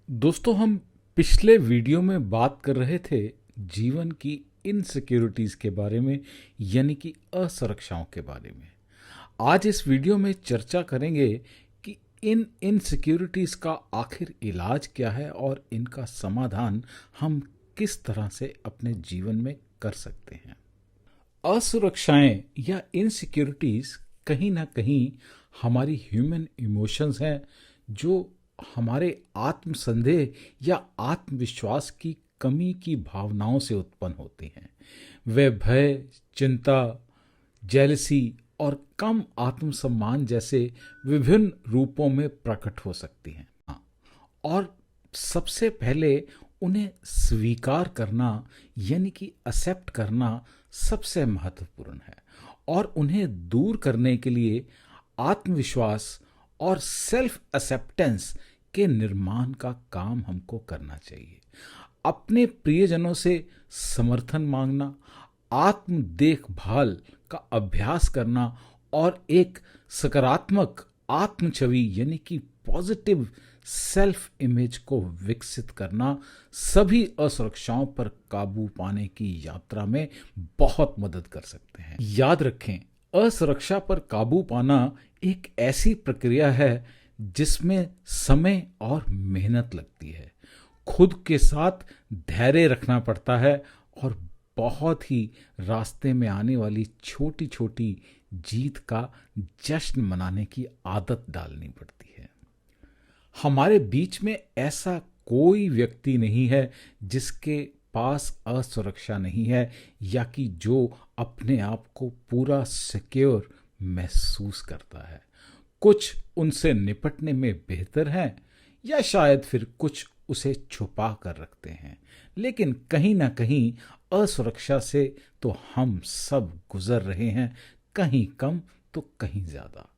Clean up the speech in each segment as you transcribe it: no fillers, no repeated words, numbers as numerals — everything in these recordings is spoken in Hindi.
दोस्तों, हम पिछले वीडियो में बात कर रहे थे जीवन की इनसिक्योरिटीज़ के बारे में, यानी कि असुरक्षाओं के बारे में। आज इस वीडियो में चर्चा करेंगे कि इन इनसिक्योरिटीज़ का आखिर इलाज क्या है और इनका समाधान हम किस तरह से अपने जीवन में कर सकते हैं। असुरक्षाएं या इनसिक्योरिटीज़ कहीं ना कहीं हमारी ह्यूमन इमोशंस हैं, जो हमारे आत्मसंदेह या आत्मविश्वास की कमी की भावनाओं से उत्पन्न होती हैं। वे भय, चिंता, जेलसी और कम आत्मसम्मान जैसे विभिन्न रूपों में प्रकट हो सकती हैं। और सबसे पहले उन्हें स्वीकार करना, यानी कि एक्सेप्ट करना सबसे महत्वपूर्ण है। और उन्हें दूर करने के लिए आत्मविश्वास और सेल्फ एक्सेप्टेंस के निर्माण का काम हमको करना चाहिए। अपने प्रियजनों से समर्थन मांगना, आत्म देखभाल का अभ्यास करना और एक सकारात्मक आत्म छवि यानी कि पॉजिटिव सेल्फ इमेज को विकसित करना सभी असुरक्षाओं पर काबू पाने की यात्रा में बहुत मदद कर सकते हैं। याद रखें, असुरक्षा पर काबू पाना एक ऐसी प्रक्रिया है जिसमें समय और मेहनत लगती है। खुद के साथ धैर्य रखना पड़ता है और बहुत ही रास्ते में आने वाली छोटी छोटी जीत का जश्न मनाने की आदत डालनी पड़ती है। हमारे बीच में ऐसा कोई व्यक्ति नहीं है जिसके पास असुरक्षा नहीं है या कि जो अपने आप को पूरा सिक्योर महसूस करता है। कुछ उनसे निपटने में बेहतर हैं या शायद फिर कुछ उसे छुपा कर रखते हैं, लेकिन कहीं ना कहीं असुरक्षा से तो हम सब गुजर रहे हैं, कहीं कम तो कहीं ज्यादा।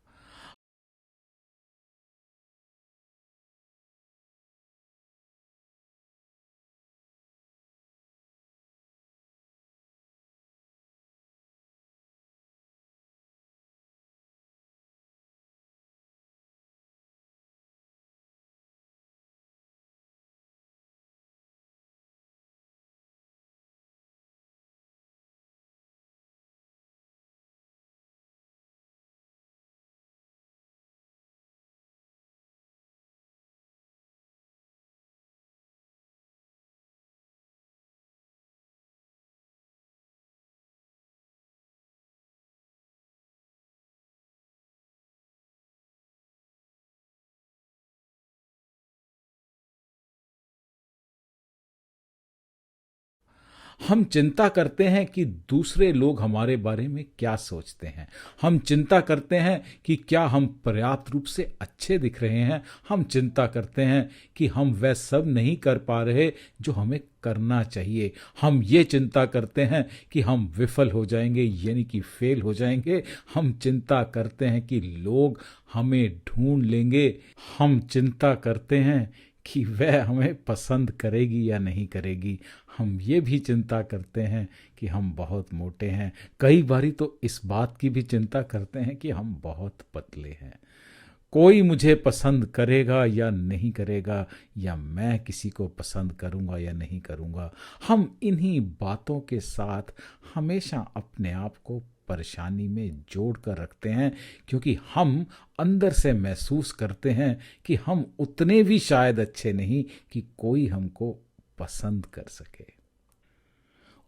हम चिंता करते हैं कि दूसरे लोग हमारे बारे में क्या सोचते हैं। हम चिंता करते हैं कि क्या हम पर्याप्त रूप से अच्छे दिख रहे हैं। हम चिंता करते हैं कि हम वह सब नहीं कर पा रहे जो हमें करना चाहिए। हम ये चिंता करते हैं कि हम विफल हो जाएंगे, यानी कि फेल हो जाएंगे। हम चिंता करते हैं कि लोग हमें ढूंढ लेंगे। हम चिंता करते हैं कि वह हमें पसंद करेगी या नहीं करेगी। हम ये भी चिंता करते हैं कि हम बहुत मोटे हैं। कई बारी तो इस बात की भी चिंता करते हैं कि हम बहुत पतले हैं। कोई मुझे पसंद करेगा या नहीं करेगा, या मैं किसी को पसंद करूंगा या नहीं करूंगा। हम इन्हीं बातों के साथ हमेशा अपने आप को परेशानी में जोड़ कर रखते हैं, क्योंकि हम अंदर से महसूस करते हैं कि हम उतने भी शायद अच्छे नहीं कि कोई हमको पसंद कर सके।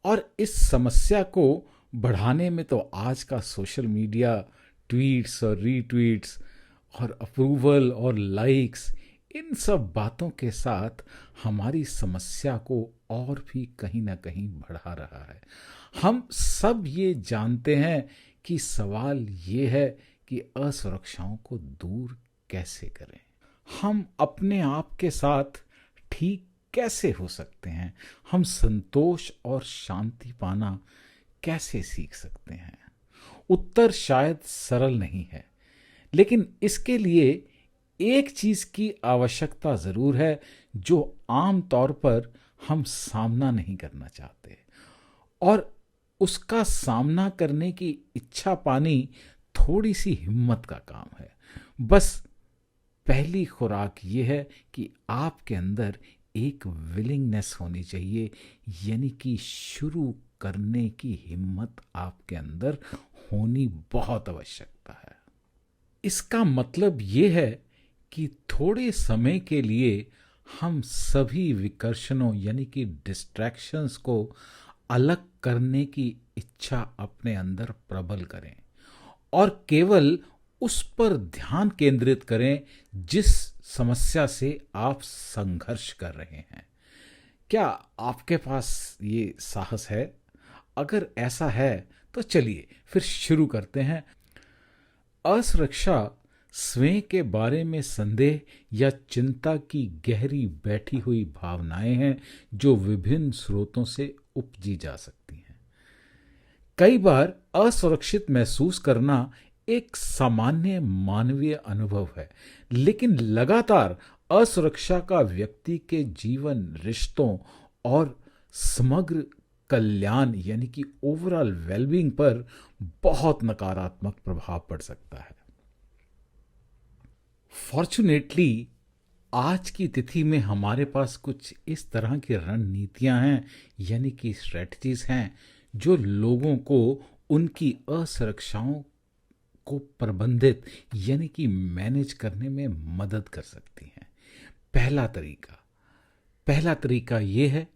और इस समस्या को बढ़ाने में तो आज का सोशल मीडिया, ट्वीट्स और रीट्वीट्स और अप्रूवल और लाइक्स, इन सब बातों के साथ हमारी समस्या को और भी कहीं ना कहीं बढ़ा रहा है। हम सब ये जानते हैं कि सवाल ये है कि असुरक्षाओं को दूर कैसे करें। हम अपने आप के साथ ठीक कैसे हो सकते हैं। हम संतोष और शांति पाना कैसे सीख सकते हैं। उत्तर शायद सरल नहीं है, लेकिन इसके लिए एक चीज की आवश्यकता जरूर है जो आम तौर पर हम सामना नहीं करना चाहते, और उसका सामना करने की इच्छा पानी थोड़ी सी हिम्मत का काम है। बस पहली खुराक ये है कि आपके अंदर एक विलिंगनेस होनी चाहिए, यानी कि शुरू करने की हिम्मत आपके अंदर होनी बहुत आवश्यकता है। इसका मतलब ये है कि थोड़े समय के लिए हम सभी विकर्षणों यानी कि डिस्ट्रैक्शंस को अलग करने की इच्छा अपने अंदर प्रबल करें और केवल उस पर ध्यान केंद्रित करें जिस समस्या से आप संघर्ष कर रहे हैं। क्या आपके पास ये साहस है? अगर ऐसा है तो चलिए फिर शुरू करते हैं। असुरक्षा स्वयं के बारे में संदेह या चिंता की गहरी बैठी हुई भावनाएं हैं जो विभिन्न स्रोतों से उपजी जा सकती हैं। कई बार असुरक्षित महसूस करना एक सामान्य मानवीय अनुभव है, लेकिन लगातार असुरक्षा का व्यक्ति के जीवन, रिश्तों और समग्र कल्याण यानी कि ओवरऑल वेलबींग पर बहुत नकारात्मक प्रभाव पड़ सकता है। फॉर्चुनेटली आज की तिथि में हमारे पास कुछ इस तरह की रणनीतियां हैं यानी कि स्ट्रेटजीज हैं जो लोगों को उनकी असुरक्षाओं को प्रबंधित यानी कि मैनेज करने में मदद कर सकती हैं। पहला तरीका यह है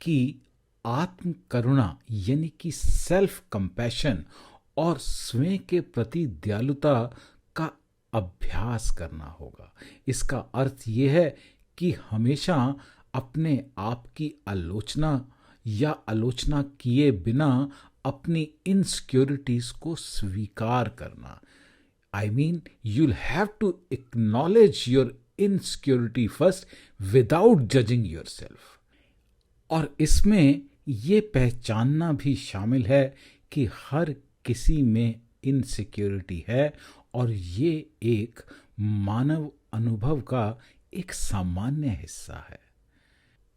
कि आत्म करुणा यानी कि सेल्फ कंपैशन और स्वयं के प्रति दयालुता का अभ्यास करना होगा। इसका अर्थ यह है कि हमेशा अपने आप की आलोचना या आलोचना किए बिना अपनी इनसिक्योरिटीज को स्वीकार करना। I mean you'll have to acknowledge your insecurity first without judging yourself. और इसमें ये पहचानना भी शामिल है कि हर किसी में इनसिक्योरिटी है और ये एक मानव अनुभव का एक सामान्य हिस्सा है।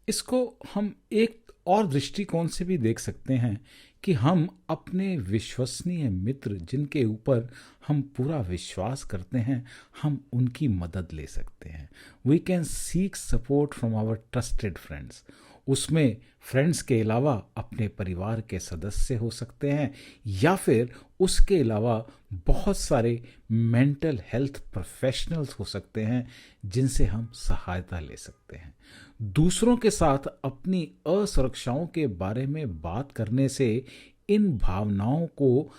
इसको हम एक और दृष्टिकोण से भी देख सकते हैं कि हम अपने विश्वसनीय मित्र जिनके ऊपर हम पूरा विश्वास करते हैं, हम उनकी मदद ले सकते हैं। We can seek support from our trusted friends. उसमें फ्रेंड्स के अलावा अपने परिवार के सदस्य हो सकते हैं या फिर उसके अलावा बहुत सारे मेंटल हेल्थ प्रोफेशनल्स हो सकते हैं जिनसे हम सहायता ले सकते हैं। दूसरों के साथ अपनी असुरक्षाओं के बारे में बात करने से इन भावनाओं को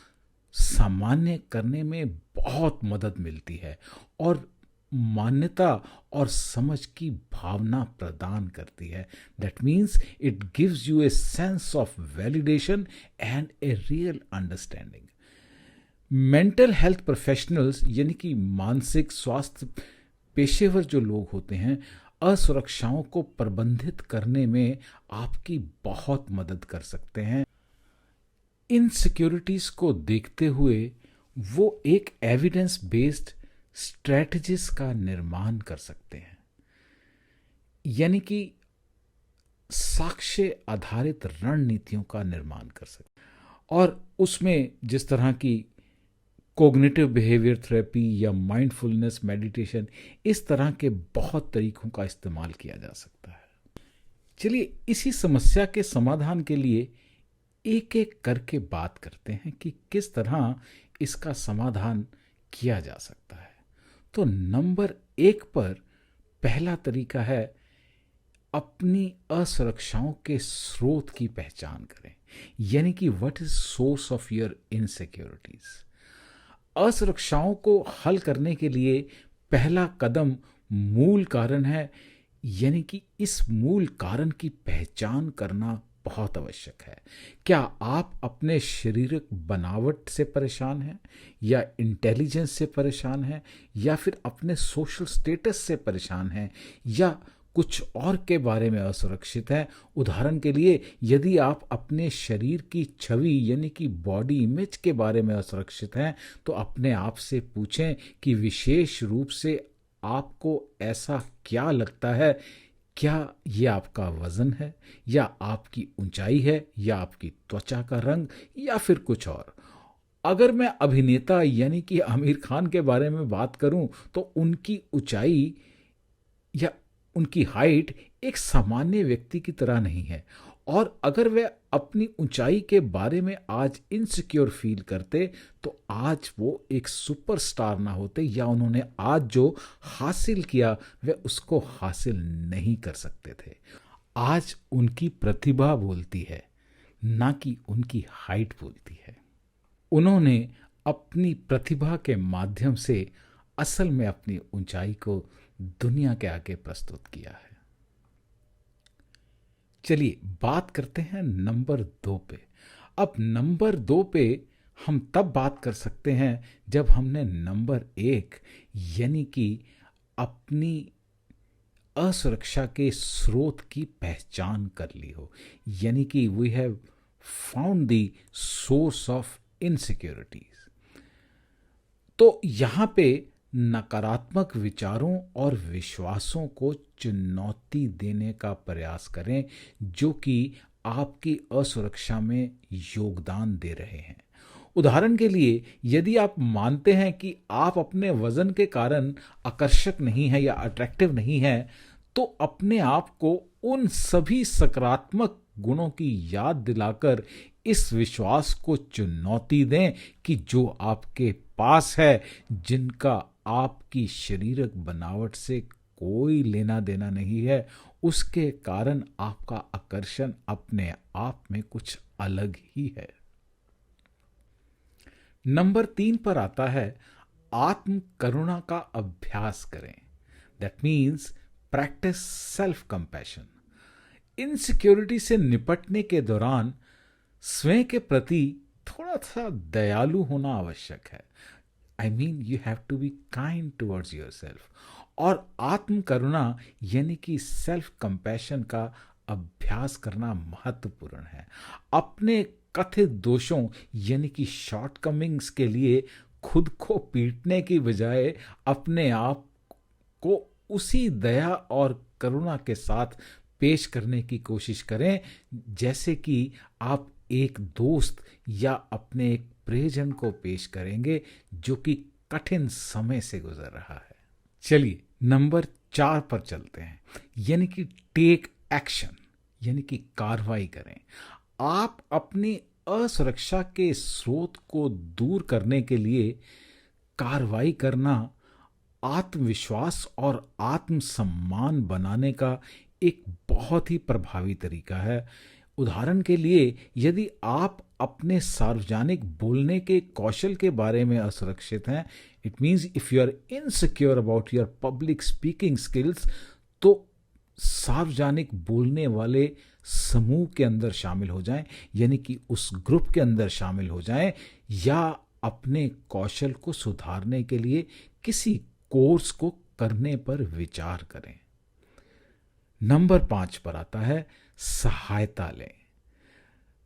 सामान्य करने में बहुत मदद मिलती है और मान्यता और समझ की भावना प्रदान करती है। That means it gives U a sense of validation and a real understanding. Mental health professionals यानी कि मानसिक स्वास्थ्य पेशेवर जो लोग होते हैं, असुरक्षाओं को प्रबंधित करने में आपकी बहुत मदद कर सकते हैं। इनसिक्योरिटीज को देखते हुए वो एक एविडेंस बेस्ड स्ट्रेटजीज का निर्माण कर सकते हैं, यानी कि साक्ष्य आधारित रणनीतियों का निर्माण कर सकते हैं। और उसमें जिस तरह की कोग्निटिव बिहेवियर थेरेपी या माइंडफुलनेस मेडिटेशन, इस तरह के बहुत तरीकों का इस्तेमाल किया जा सकता है। चलिए इसी समस्या के समाधान के लिए एक एक करके बात करते हैं कि किस तरह इसका समाधान किया जा सकता है। तो नंबर 1 पर पहला तरीका है अपनी असुरक्षाओं के स्रोत की पहचान करें, यानी कि what is source of your insecurities. असुरक्षाओं को हल करने के लिए पहला कदम मूल कारण है, यानी कि इस मूल कारण की पहचान करना बहुत आवश्यक है। क्या आप अपने शारीरिक बनावट से परेशान हैं या इंटेलिजेंस से परेशान हैं या फिर अपने सोशल स्टेटस से परेशान हैं या कुछ और के बारे में असुरक्षित हैं? उदाहरण के लिए यदि आप अपने शरीर की छवि यानी कि बॉडी इमेज के बारे में असुरक्षित हैं तो अपने आप से पूछें कि विशेष रूप से आपको ऐसा क्या लगता है। क्या ये आपका वजन है या आपकी ऊंचाई है या आपकी त्वचा का रंग या फिर कुछ और? अगर मैं अभिनेता यानी कि आमिर खान के बारे में बात करूं तो उनकी ऊंचाई या उनकी हाइट एक सामान्य व्यक्ति की तरह नहीं है। और अगर वे अपनी ऊंचाई के बारे में आज इनसिक्योर फील करते तो आज वो एक सुपरस्टार ना होते, या उन्होंने आज जो हासिल किया वे उसको हासिल नहीं कर सकते थे। आज उनकी प्रतिभा बोलती है, ना कि उनकी हाइट बोलती है। उन्होंने अपनी प्रतिभा के माध्यम से असल में अपनी ऊंचाई को दुनिया के आगे प्रस्तुत किया है। चलिए बात करते हैं नंबर 2 पे। अब नंबर 2 पे हम तब बात कर सकते हैं जब हमने नंबर 1 यानी कि अपनी असुरक्षा के स्रोत की पहचान कर ली हो, यानी कि we have found the source of insecurities. तो यहां पे नकारात्मक विचारों और विश्वासों को चुनौती देने का प्रयास करें जो कि आपकी असुरक्षा में योगदान दे रहे हैं। उदाहरण के लिए, यदि आप मानते हैं कि आप अपने वजन के कारण आकर्षक नहीं है या अट्रैक्टिव नहीं है, तो अपने आप को उन सभी सकारात्मक गुणों की याद दिलाकर इस विश्वास को चुनौती दें कि जो आपके पास है, जिनका आपकी शारीरिक बनावट से कोई लेना देना नहीं है, उसके कारण आपका आकर्षण अपने आप में कुछ अलग ही है। नंबर 3 पर आता है आत्म करुणा का अभ्यास करें। That means practice self compassion. Insecurity से निपटने के दौरान स्वयं के प्रति थोड़ा सा दयालु होना आवश्यक है। I mean you have to be kind towards yourself. और आत्म करुणा यानी कि सेल्फ कंपैशन का अभ्यास करना महत्वपूर्ण है। अपने कथित दोषों यानी कि शॉर्टकमिंग्स के लिए खुद को पीटने की बजाय अपने आप को उसी दया और करुणा के साथ पेश करने की कोशिश करें जैसे कि आप एक दोस्त या अपने एक प्रियजन को पेश करेंगे जो कि कठिन समय से गुजर रहा है। चलिए नंबर 4 पर चलते हैं, यानी कि टेक एक्शन, यानी कि कार्रवाई करें। आप अपनी असुरक्षा के स्रोत को दूर करने के लिए कार्रवाई करना आत्मविश्वास और आत्मसम्मान बनाने का एक बहुत ही प्रभावी तरीका है। उदाहरण के लिए, यदि आप अपने सार्वजनिक बोलने के कौशल के बारे में असुरक्षित हैं, it means if you are insecure about your public speaking skills, तो सार्वजनिक बोलने वाले समूह के अंदर शामिल हो जाएं, यानी कि उस ग्रुप के अंदर शामिल हो जाएं, या अपने कौशल को सुधारने के लिए किसी कोर्स को करने पर विचार करें। नंबर 5 पर आता है सहायता लें।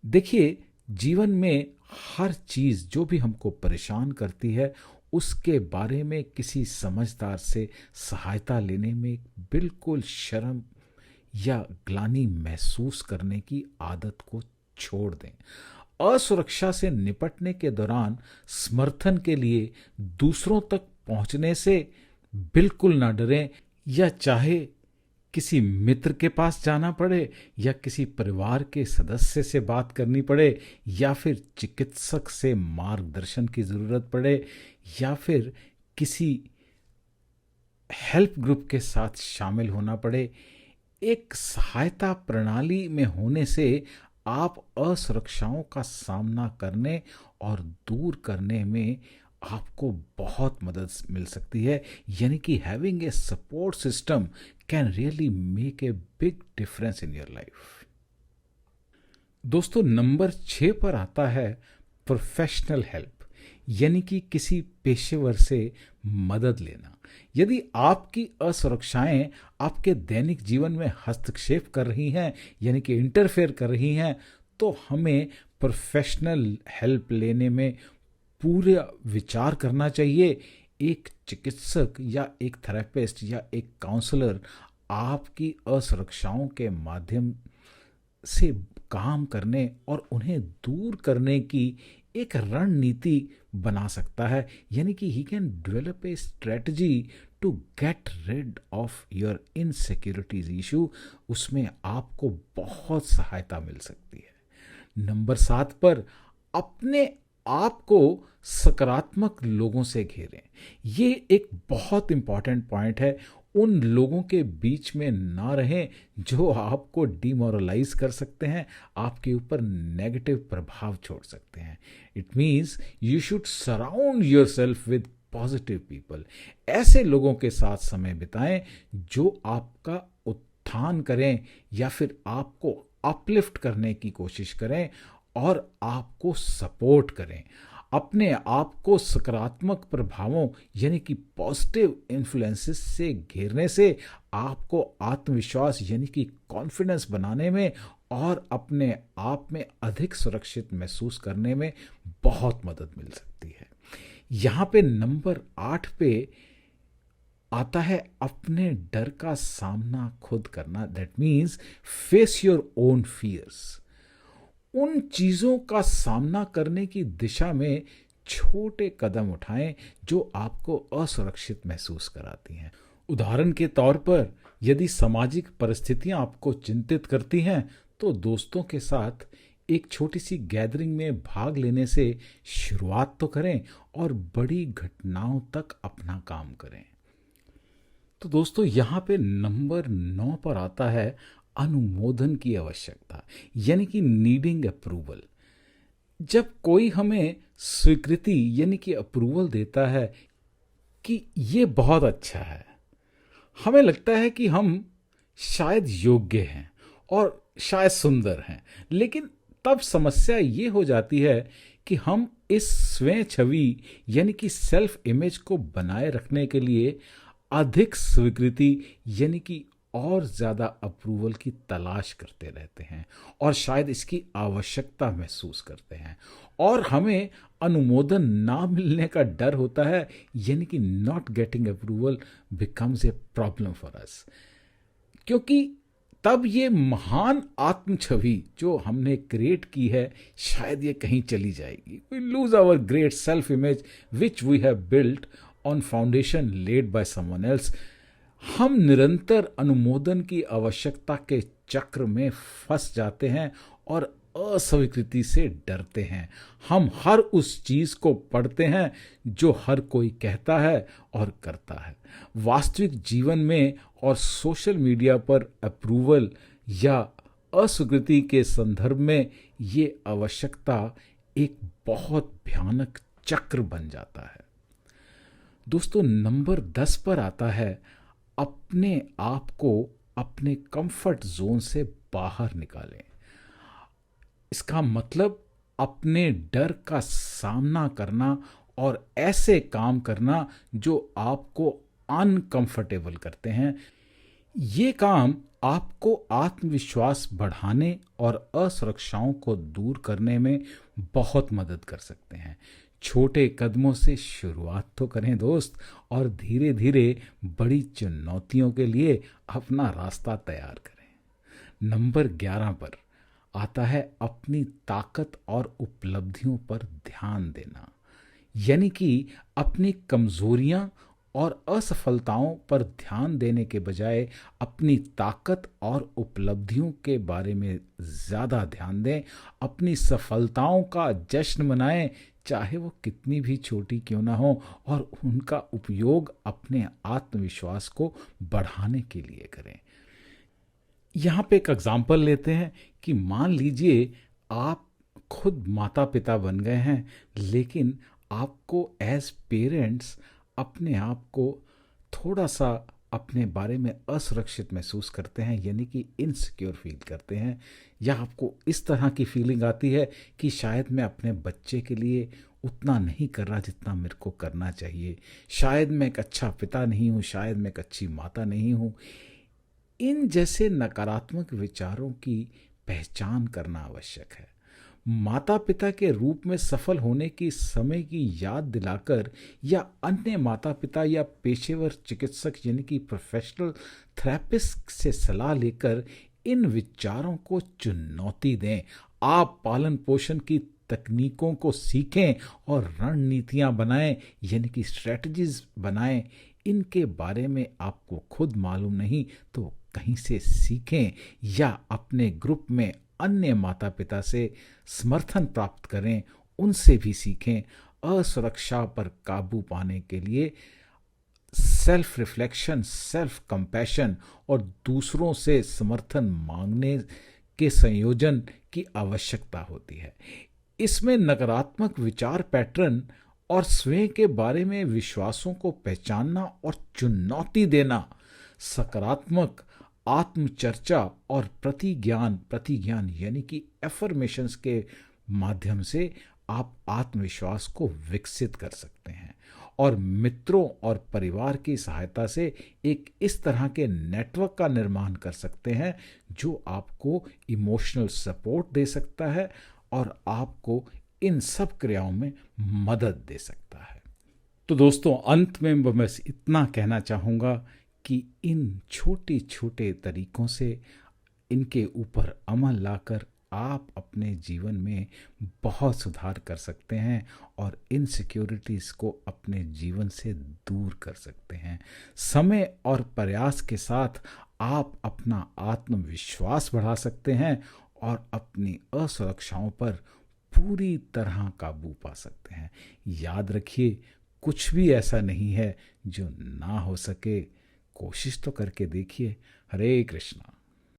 देखिए, जीवन में हर चीज जो भी हमको परेशान करती है उसके बारे में किसी समझदार से सहायता लेने में बिल्कुल शर्म या ग्लानि महसूस करने की आदत को छोड़ दें। असुरक्षा से निपटने के दौरान समर्थन के लिए दूसरों तक पहुंचने से बिल्कुल ना डरें, या चाहे किसी मित्र के पास जाना पड़े, या किसी परिवार के सदस्य से बात करनी पड़े, या फिर चिकित्सक से मार्गदर्शन की ज़रूरत पड़े, या फिर किसी हेल्प ग्रुप के साथ शामिल होना पड़े, एक सहायता प्रणाली में होने से आप असुरक्षाओं का सामना करने और दूर करने में आपको बहुत मदद मिल सकती है। यानी कि having a support system can really make a big difference in your life. दोस्तों, नंबर 6 पर आता है प्रोफेशनल हेल्प, यानी कि किसी पेशेवर से मदद लेना। यदि आपकी असुरक्षाएं आपके दैनिक जीवन में हस्तक्षेप कर रही हैं, यानी कि इंटरफेयर कर रही हैं, तो हमें प्रोफेशनल हेल्प लेने में पूरा विचार करना चाहिए। एक चिकित्सक या एक थेरेपिस्ट या एक काउंसलर आपकी असुरक्षाओं के माध्यम से काम करने और उन्हें दूर करने की एक रणनीति बना सकता है, यानी कि he can develop a strategy to get rid of your insecurities issue. उसमें आपको बहुत सहायता मिल सकती है। नंबर 7 पर, अपने आप को सकारात्मक लोगों से घेरें। ये एक बहुत इंपॉर्टेंट पॉइंट है। उन लोगों के बीच में ना रहें जो आपको डिमोरलाइज कर सकते हैं, आपके ऊपर नेगेटिव प्रभाव छोड़ सकते हैं। It means you should surround your self with positive people. ऐसे लोगों के साथ समय बिताएं जो आपका उत्थान करें या फिर आपको अपलिफ्ट करने की कोशिश करें और आपको सपोर्ट करें। अपने आप को सकारात्मक प्रभावों यानी कि पॉजिटिव इन्फ्लुएंसेस से घेरने से आपको आत्मविश्वास यानी कि कॉन्फिडेंस बनाने में और अपने आप में अधिक सुरक्षित महसूस करने में बहुत मदद मिल सकती है। यहाँ पे नंबर 8 पे आता है अपने डर का सामना खुद करना। That means face your own fears. उन चीज़ों का सामना करने की दिशा में छोटे कदम उठाएं जो आपको असुरक्षित महसूस कराती हैं। उदाहरण के तौर पर, यदि सामाजिक परिस्थितियां आपको चिंतित करती हैं तो दोस्तों के साथ एक छोटी सी गैदरिंग में भाग लेने से शुरुआत तो करें और बड़ी घटनाओं तक अपना काम करें। तो दोस्तों, यहाँ पे नंबर 9 पर आता है अनुमोदन की आवश्यकता, यानी कि नीडिंग अप्रूवल। जब कोई हमें स्वीकृति यानी कि अप्रूवल देता है कि ये बहुत अच्छा है, हमें लगता है कि हम शायद योग्य हैं और शायद सुंदर हैं, लेकिन तब समस्या ये हो जाती है कि हम इस स्वयं छवि यानी कि सेल्फ इमेज को बनाए रखने के लिए अधिक स्वीकृति यानी कि और ज़्यादा अप्रूवल की तलाश करते रहते हैं और शायद इसकी आवश्यकता महसूस करते हैं और हमें अनुमोदन ना मिलने का डर होता है, यानी कि not getting approval becomes a problem for us. क्योंकि तब ये महान आत्म छवि जो हमने क्रिएट की है शायद ये कहीं चली जाएगी। We lose our great self image which we have built on foundation laid by someone else. हम निरंतर अनुमोदन की आवश्यकता के चक्र में फंस जाते हैं और अस्वीकृति से डरते हैं। हम हर उस चीज को पढ़ते हैं जो हर कोई कहता है और करता है। वास्तविक जीवन में और सोशल मीडिया पर अप्रूवल या अस्वीकृति के संदर्भ में ये आवश्यकता एक बहुत भयानक चक्र बन जाता है। दोस्तों, नंबर 10 पर आता है अपने आप को अपने कंफर्ट जोन से बाहर निकालें। इसका मतलब अपने डर का सामना करना और ऐसे काम करना जो आपको अनकंफर्टेबल करते हैं। ये काम आपको आत्मविश्वास बढ़ाने और असुरक्षाओं को दूर करने में बहुत मदद कर सकते हैं। छोटे कदमों से शुरुआत तो करें दोस्त, और धीरे धीरे बड़ी चुनौतियों के लिए अपना रास्ता तैयार करें। नंबर 11 पर आता है अपनी ताकत और उपलब्धियों पर ध्यान देना, यानी कि अपनी कमजोरियां और असफलताओं पर ध्यान देने के बजाय अपनी ताकत और उपलब्धियों के बारे में ज़्यादा ध्यान दें। अपनी सफलताओं का जश्न मनाएं, चाहे वो कितनी भी छोटी क्यों ना हो, और उनका उपयोग अपने आत्मविश्वास को बढ़ाने के लिए करें। यहाँ पे एक एग्जाम्पल लेते हैं कि मान लीजिए आप खुद माता पिता बन गए हैं, लेकिन आपको एज पेरेंट्स अपने आप को थोड़ा सा अपने बारे में असुरक्षित महसूस करते हैं, यानी कि इनसिक्योर फील करते हैं, या आपको इस तरह की फीलिंग आती है कि शायद मैं अपने बच्चे के लिए उतना नहीं कर रहा जितना मेरे को करना चाहिए, शायद मैं एक अच्छा पिता नहीं हूँ, शायद मैं एक अच्छी माता नहीं हूँ। इन जैसे नकारात्मक विचारों की पहचान करना आवश्यक है। माता पिता के रूप में सफल होने की समय की याद दिलाकर या अन्य माता पिता या पेशेवर चिकित्सक यानी कि प्रोफेशनल थेरेपिस्ट से सलाह लेकर इन विचारों को चुनौती दें। आप पालन पोषण की तकनीकों को सीखें और रणनीतियां बनाएं, यानी कि स्ट्रेटजीज बनाएं। इनके बारे में आपको खुद मालूम नहीं तो कहीं से सीखें या अपने ग्रुप में अन्य माता पिता से समर्थन प्राप्त करें, उनसे भी सीखें। असुरक्षा पर काबू पाने के लिए सेल्फ रिफ्लेक्शन, सेल्फ कंपैशन और दूसरों से समर्थन मांगने के संयोजन की आवश्यकता होती है। इसमें नकारात्मक विचार पैटर्न और स्वयं के बारे में विश्वासों को पहचानना और चुनौती देना, सकारात्मक आत्मचर्चा और प्रतिज्ञान यानी कि एफर्मेशंस के माध्यम से आप आत्मविश्वास को विकसित कर सकते हैं और मित्रों और परिवार की सहायता से एक इस तरह के नेटवर्क का निर्माण कर सकते हैं जो आपको इमोशनल सपोर्ट दे सकता है और आपको इन सब क्रियाओं में मदद दे सकता है। तो दोस्तों, अंत में मैं बस इतना कहना चाहूँगा कि इन छोटे छोटे तरीकों से इनके ऊपर अमल लाकर आप अपने जीवन में बहुत सुधार कर सकते हैं और इनसिक्योरिटीज़ को अपने जीवन से दूर कर सकते हैं। समय और प्रयास के साथ आप अपना आत्मविश्वास बढ़ा सकते हैं और अपनी असुरक्षाओं पर पूरी तरह काबू पा सकते हैं। याद रखिए, कुछ भी ऐसा नहीं है जो ना हो सके। कोशिश तो करके देखिए। हरे कृष्णा।